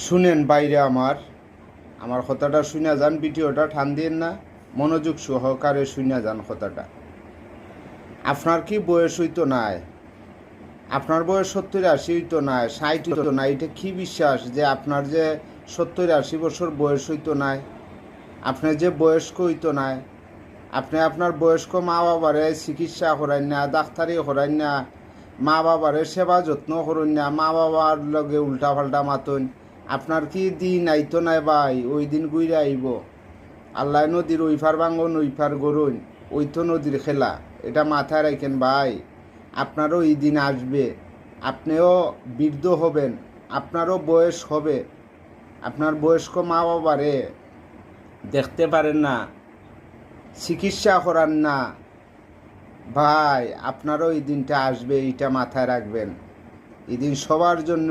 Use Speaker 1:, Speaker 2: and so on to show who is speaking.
Speaker 1: শুনেন বাইরে আমার কথাটা শুনে যান, ভিডিওটা ঠান দিন না, মনোযোগ সহকারে শুনে যান কথাটা। আপনার কি বয়স হইতো নাই? আপনার বয়স 70-80 হইতো নাই, 60 হইতো নাই? এটা কি বিশ্বাস যে আপনার যে 70-80 বছর বয়স হইতো নাই? আপনার যে বয়স্ক হইতো নাই? আপনি আপনার বয়স্ক মা বাবারে চিকিৎসা করাইন না, ডাক্তারি করাইন না, মা বাবারে সেবা যত্ন করুন না, মা বাবার লগে উল্টা পাল্টা মাতুন। আপনার কি দিন আইতো নাই ভাই? ওই দিন গুইরে আইব। আল্লাহ নদীর ওইফার ভাঙ্গন ওইফার গরুন, ওই তো নদীর খেলা। এটা মাথায় রাখেন ভাই। আপনারও এই দিন আসবে, আপনিও বৃদ্ধ হবেন, আপনারও বয়স হবে। আপনার বয়স্ক মা বাবারে দেখতে পারেন না, চিকিৎসা করান না ভাই। আপনারও এই দিনটা আসবে, এইটা মাথায় রাখবেন। এই দিন সবার জন্য